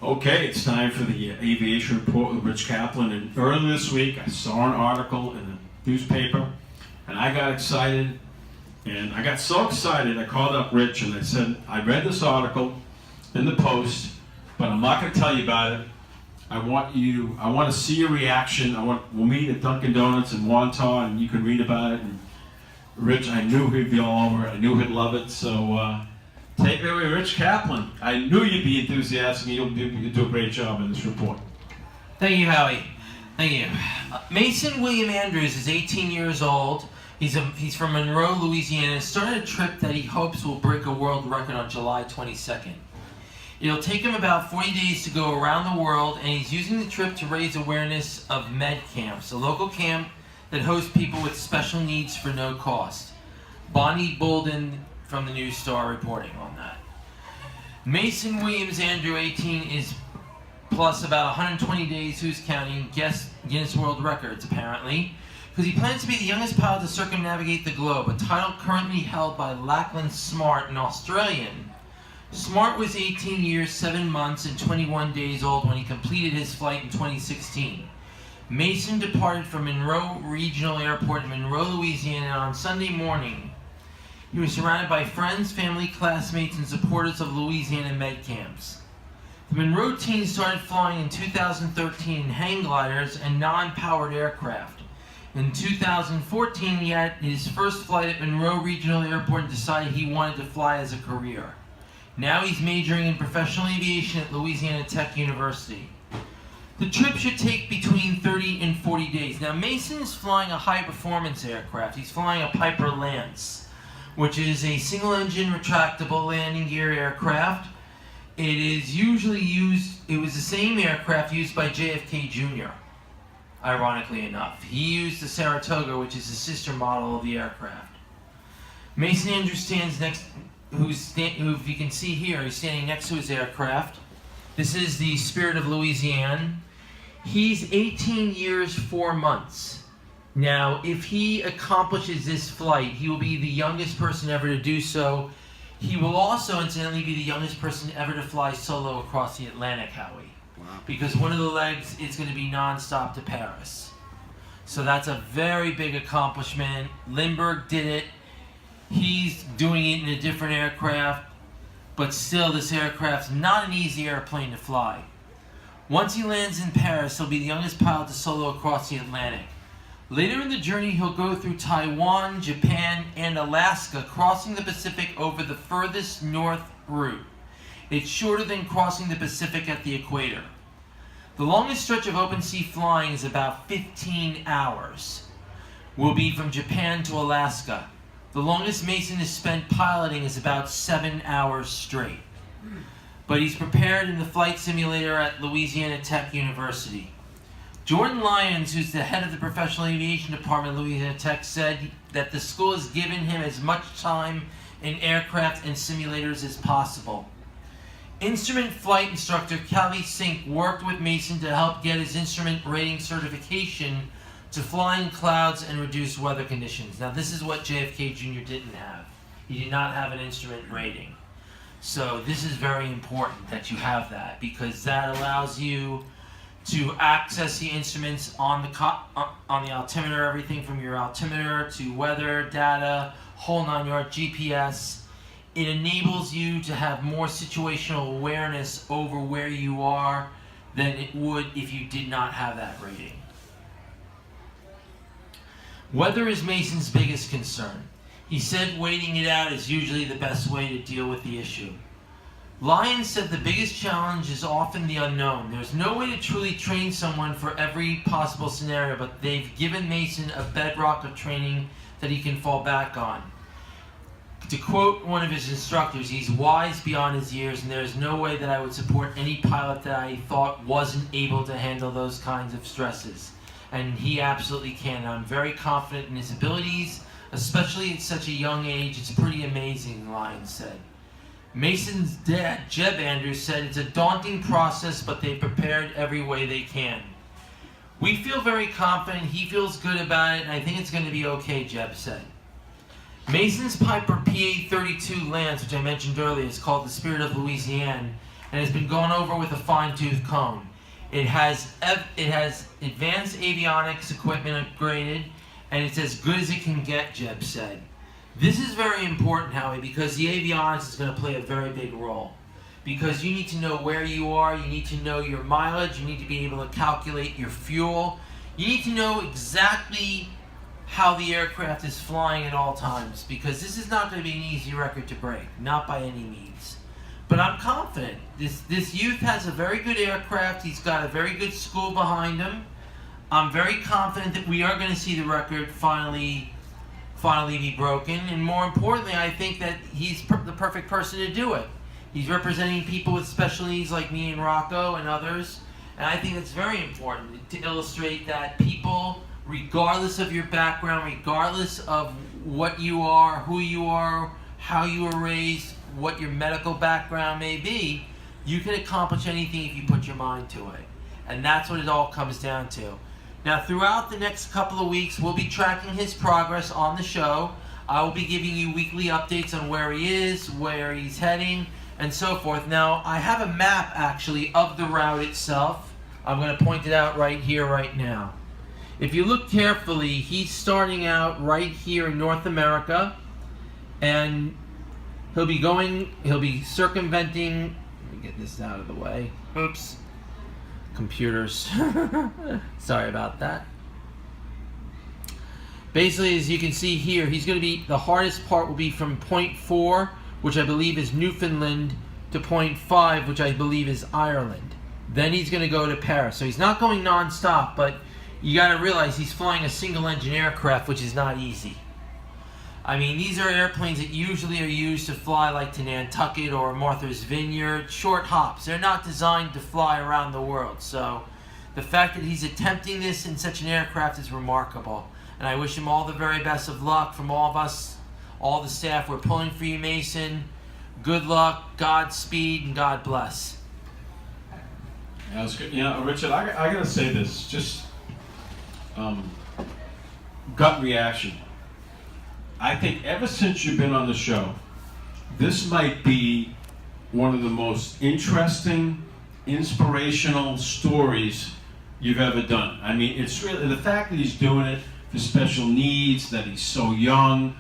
Okay, it's time for the Aviation Report with Rich Kaplan. And earlier this week, I saw an article in the newspaper, and I got excited. And I got so excited, I called up Rich and I said, I read this article in the Post, but I'm not going to tell you about it. I want to see your reaction. We'll meet at Dunkin' Donuts in Wantagh, and you can read about it. And Rich, I knew he'd be all over it. I knew he'd love it. So take it away, Rich Kaplan. I knew you'd be enthusiastic, and you'll do a great job in this report. Thank you, Howie. Thank you. Mason William Andrews is 18 years old. He's from Monroe, Louisiana, and started a trip that he hopes will break a world record on July 22nd. It'll take him about 40 days to go around the world, and he's using the trip to raise awareness of med camps, a local camp that hosts people with special needs for no cost. Bonnie Bolden from the News Star reporting on that. Mason Williams Andrew, 18, is plus about 120 days, who's counting, Guinness World Records apparently, because he plans to be the youngest pilot to circumnavigate the globe, a title currently held by Lachlan Smart, an Australian. Smart was 18 years, 7 months, and 21 days old when he completed his flight in 2016. Mason departed from Monroe Regional Airport in Monroe, Louisiana on Sunday morning. He was surrounded by friends, family, classmates, and supporters of Louisiana med camps. The Monroe team started flying in 2013 in hang gliders and non-powered aircraft. In 2014, he had his first flight at Monroe Regional Airport and decided he wanted to fly as a career. Now he's majoring in professional aviation at Louisiana Tech University. The trip should take between 30 and 40 days. Now Mason is flying a high-performance aircraft. He's flying a Piper Lance, which is a single-engine retractable landing gear aircraft. It was the same aircraft used by JFK Jr., ironically enough. He used the Saratoga, which is the sister model of the aircraft. Mason Andrews stands next, who if you can see here, he's standing next to his aircraft. This is the Spirit of Louisiana. He's 18 years, 4 months. Now, if he accomplishes this flight, he will be the youngest person ever to do so. He will also, incidentally, be the youngest person ever to fly solo across the Atlantic, Howie. Wow. Because one of the legs is going to be non-stop to Paris. So that's a very big accomplishment. Lindbergh did it. He's doing it in a different aircraft, but still this aircraft's not an easy airplane to fly. Once he lands in Paris, he'll be the youngest pilot to solo across the Atlantic. Later in the journey, he'll go through Taiwan, Japan, and Alaska, crossing the Pacific over the furthest north route. It's shorter than crossing the Pacific at the equator. The longest stretch of open sea flying is about 15 hours. Will be from Japan to Alaska. The longest Mason has spent piloting is about 7 hours straight. But he's prepared in the flight simulator at Louisiana Tech University. Jordan Lyons, who's the head of the professional aviation department at Louisiana Tech, said that the school has given him as much time in aircraft and simulators as possible. Instrument flight instructor Callie Sink worked with Mason to help get his instrument rating certification to fly in clouds and reduce weather conditions. Now this is what JFK Jr. didn't have. He did not have an instrument rating. So this is very important that you have that, because that allows you to access the instruments on the altimeter, everything from your altimeter to weather data, whole 9-yard GPS. It enables you to have more situational awareness over where you are than it would if you did not have that rating. Weather is Mason's biggest concern. He said waiting it out is usually the best way to deal with the issue. Lyons said the biggest challenge is often the unknown. There's no way to truly train someone for every possible scenario, but they've given Mason a bedrock of training that he can fall back on. To quote one of his instructors, he's wise beyond his years, and there's no way that I would support any pilot that I thought wasn't able to handle those kinds of stresses. And he absolutely can. I'm very confident in his abilities, especially at such a young age. It's pretty amazing, Lyons said. Mason's dad, Jeb Andrews, said it's a daunting process, but they prepared every way they can. We feel very confident, he feels good about it, and I think it's going to be okay, Jeb said. Mason's Piper PA-32 Lance, which I mentioned earlier, is called the Spirit of Louisiana, and has been gone over with a fine-tooth comb. It has advanced avionics equipment upgraded, and it's as good as it can get, Jeb said. This is very important, Howie, because the avionics is going to play a very big role. Because you need to know where you are, you need to know your mileage, you need to be able to calculate your fuel. You need to know exactly how the aircraft is flying at all times, because this is not going to be an easy record to break, not by any means. But I'm confident. This youth has a very good aircraft. He's got a very good school behind him. I'm very confident that we are going to see the record finally be broken. And more importantly, I think that he's the perfect person to do it. He's representing people with special needs like me and Rocco and others. And I think it's very important to illustrate that people, regardless of your background, regardless of what you are, who you are, how you were raised, what your medical background may be, you can accomplish anything if you put your mind to it. And that's what it all comes down to. Now, throughout the next couple of weeks, we'll be tracking his progress on the show. I will be giving you weekly updates on where he is, where he's heading, and so forth. Now, I have a map, actually, of the route itself. I'm going to point it out right here, right now. If you look carefully, he's starting out right here in North America, and he'll be circumventing, let me get this out of the way. Oops. Computers. Sorry about that. Basically, as you can see here, the hardest part will be from point 4, which I believe is Newfoundland, to point 5, which I believe is Ireland. Then he's going to go to Paris. So he's not going non-stop, but you got to realize he's flying a single-engine aircraft, which is not easy. I mean, these are airplanes that usually are used to fly like to Nantucket or Martha's Vineyard, short hops. They're not designed to fly around the world. So the fact that he's attempting this in such an aircraft is remarkable. And I wish him all the very best of luck from all of us, all the staff. We're pulling for you, Mason. Good luck, Godspeed, and God bless. Yeah, that's good. You know, Richard, I got to say this, just gut reaction. I think ever since you've been on the show, this might be one of the most interesting, inspirational stories you've ever done. I mean, it's really the fact that he's doing it for special needs, that he's so young.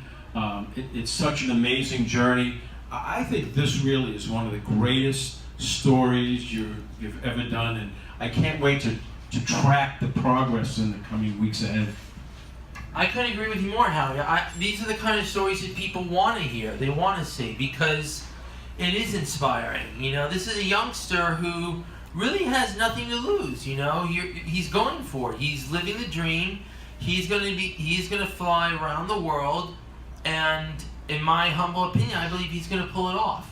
It's such an amazing journey. I think this really is one of the greatest stories you've ever done, and I can't wait to track the progress in the coming weeks ahead. I couldn't agree with you more, Howie. These are the kind of stories that people want to hear, they want to see, because it is inspiring. You know, this is a youngster who really has nothing to lose. You know, he's going for it. He's living the dream. He's going to fly around the world, and in my humble opinion, I believe he's going to pull it off.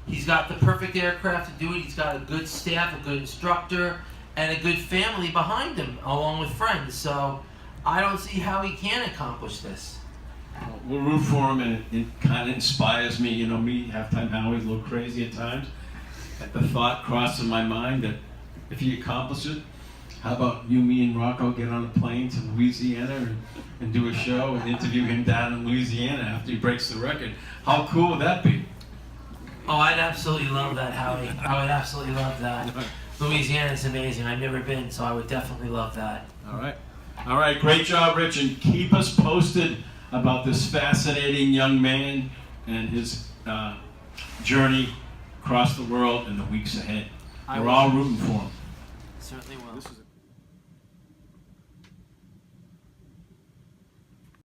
He's got the perfect aircraft to do it. He's got a good staff, a good instructor, and a good family behind him, along with friends. So I don't see how he can accomplish this. We'll root for him, and it kind of inspires me. You know, me, half-time Howie's a little crazy at times. At the thought crosses my mind that if he accomplishes it, how about you, me, and Rocco get on a plane to Louisiana and do a show and interview him down in Louisiana after he breaks the record? How cool would that be? Oh, I'd absolutely love that, Howie. I would absolutely love that. Louisiana is amazing. I've never been, so I would definitely love that. All right, great job, Rich, and keep us posted about this fascinating young man and his journey across the world in the weeks ahead. We're all rooting for him. Certainly will.